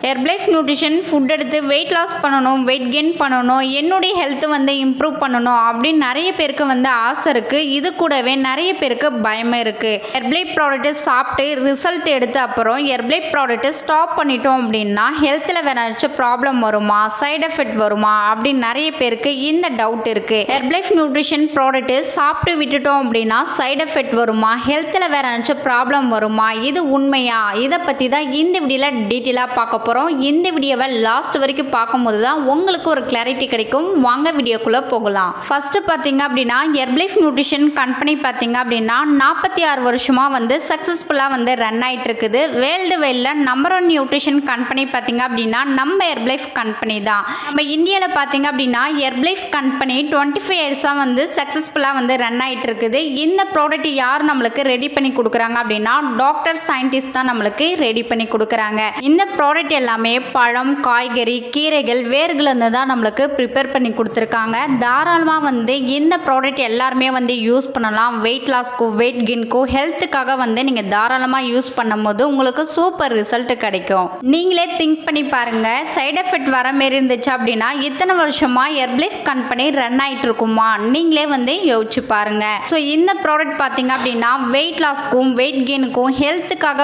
Herbalife nutrition food எடுத்து weight loss பண்ணணும், weight gain பண்ணணும், என்னுடைய ஹெல்த் இம்ப்ரூவ் பண்ணணும் அப்படின்னு நிறைய பேருக்கு ஆசை இருக்குது. இது கூடவே நிறைய பேருக்கு பயமே இருக்குது. ஹெர்பலைஃப் ப்ராடக்ட்டு சாப்பிட்டு ரிசல்ட் எடுத்த அப்புறம் ஹெர்பலைஃப் ப்ராடக்ட்டு ஸ்டாப் பண்ணிட்டோம் அப்படின்னா ஹெல்த்தில் வேற ஏதாச்சும் ப்ராப்ளம் வருமா, சைடு எஃபெக்ட் வருமா அப்படின்னு நிறைய பேருக்கு இந்த டவுட் இருக்குது. ஹெர்பலைஃப் நியூட்ரிஷன் ப்ராடக்ட்டு சாப்பிட்டு விட்டுட்டோம் அப்படின்னா சைடு எஃபெக்ட் வருமா, ஹெல்த்தில் வேற ஏதாச்சும் ப்ராப்ளம் வருமா, இது உண்மையா, இதை பற்றி தான் இந்த வீடியோவில் டீட்டெயிலாக பார்க்க போகிறோம். இந்த வீடியோவை லாஸ்ட் வரைக்கும் பார்க்கும்போது தான் உங்களுக்கு ஒரு கிளாரிட்டி கிடைக்கும். வாங்க வீடியோக்குள்ளே போகலாம். ஃபர்ஸ்ட் பார்த்தீங்க அப்படின்னா ஹெர்பலைஃப் நியூட்ரிஷன் கம்பெனி பார்த்தீங்க அப்படின்னா 46 வருஷமாக சக்ஸஸ்ஃபுல்லாக ரன் ஆகிட்டு இருக்குது. வேர்ல்டு வைடில் நம்பர் 1 நியூட்ரிஷன் கம்பெனி பார்த்தீங்க அப்படின்னா நம்ம ஹெர்பலைஃப் கம்பெனி தான். நம்ம இந்தியாவில் பார்த்தீங்க அப்படின்னா ஹெர்பலைஃப் கம்பெனி 25 இயர்ஸாக சக்ஸஸ்ஃபுல்லாக ரன் ஆகிட்டு இருக்குது. இந்த ப்ராடக்ட் யார் நம்மளுக்கு ரெடி பண்ணி கொடுக்குறாங்க அப்படின்னா டாக்டர் சயின்டிஸ்ட் தான் நம்மளுக்கு ரெடி பண்ணி கொடுக்குறாங்க. இந்த ப்ராடக்ட் எல்லாமே பழம், காய்கறி, கீரைகள், வேர்கள்லேருந்து தான் நம்மளுக்கு ப்ரிப்பேர் பண்ணி கொடுத்துருக்காங்க. தாராளமாக இந்த ப்ராடக்ட் எல்லாருமே யூஸ் பண்ணலாம். வெயிட் லாஸ்க்கு, வெயிட் கெயின்க்கு, ஹெல்த்துக்காக நீங்கள் தாராளமாக யூஸ் பண்ணும்போது உங்களுக்கு சூப்பர் ரிசல்ட் கிடைக்கும். நீங்களே திங்க் பண்ணி பாருங்க, சைடு எஃபெக்ட் வர மாரி இருந்துச்சு அப்படின்னா இத்தனை வருஷமா ஹெர்பலைஃப் கம்பெனி ரன் ஆகிட்டு இருக்குமா, நீங்களே யோசிச்சு பாருங்க. ஸோ இந்த ப்ராடக்ட் பார்த்தீங்க அப்படின்னா வெயிட் லாஸ்க்கும் வெயிட் கெயினுக்கும் ஹெல்த்துக்காக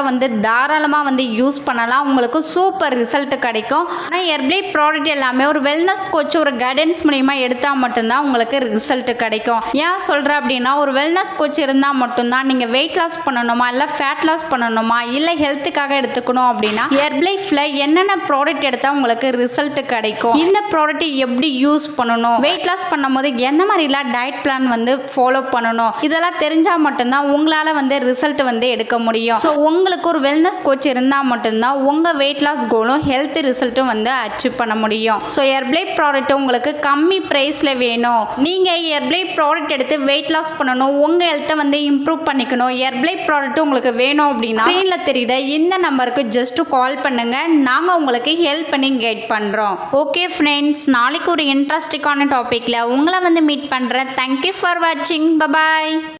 தாராளமாக யூஸ் பண்ணலாம். உங்களுக்கு சூப்பர் ரிசல்ட் கிடைக்கும். ஆனால் ஹெர்பலைஃப் ப்ராடக்ட் எல்லாமே ஒரு வெல்னஸ் கோச் ஒரு கைடன்ஸ் மூலிமா எடுத்தால் மட்டும்தான் உங்களுக்கு ரிசல்ட் கிடைக்கும். ஏன் சொல்கிறேன் அப்படின்னா ஒரு வெல்னஸ் கோச் இருந்தால் மட்டும்தான் நீங்கள் வெயிட் லாஸ் பண்ணணுமா, இல்லை ஃபேட் லாஸ் பண்ணணுமா, இல்லை ஹெல்த்துக்காக எடுத்துக்கணும் அப்படின்னா ஹெர்பலைஃப்ல என்னென்ன ப்ராடக்ட் எடுத்தால் உங்களுக்கு ரிசல்ட் கிடைக்கும், இந்த ப்ராடக்ட் எப்படி யூஸ் பண்ணணும், வெயிட் லாஸ் பண்ணும்போது என்ன மாதிரிலாம் டயட் பிளான் ஃபாலோ பண்ணணும், இதெல்லாம் தெரிஞ்சால் மட்டும்தான் உங்களால் ரிசல்ட் எடுக்க முடியும். ஸோ உங்களுக்கு ஒரு வெல்னஸ் கோச் இருந்தால் மட்டும்தான் உங்கள் வெயிட் லாஸ் கோலும் ஹெல்த் ரிசல்ட்டும் அச்சீவ் பண்ண முடியும். ஸோ ஹெர்பலைஃப் ப்ராடக்ட் உங்களுக்கு கம்மி ப்ரைஸில் வேணும், நீங்கள் ஹெர்பலைஃப் ப்ராடக்ட் எடுத்து வெயிட் லாஸ் பண்ணணும், உங்கள் ஹெல்த்தை இம்ப்ரூவ் பண்ணிக்கணும், ஹெர்பலைஃப் ப்ராடக்ட் உங்களுக்கு வேணும் அப்படின்னா ஸ்க்ரீனில் தெரியுத இந்த நம்பருக்கு ஜஸ்ட் கால் பண்ணுங்க, நாங்கள் உங்களுக்கு ஹெல்ப் பண்ணி கைட் பண்ணுறோம். ஓகே ஃப்ரெண்ட்ஸ், நாளைக்கு ஒரு இன்ட்ரெஸ்டிங்கான டாப்பிக்கில் உங்களை மீட் பண்ணுறேன். தேங்க்யூ ஃபார் வாட்சிங். பபாய்.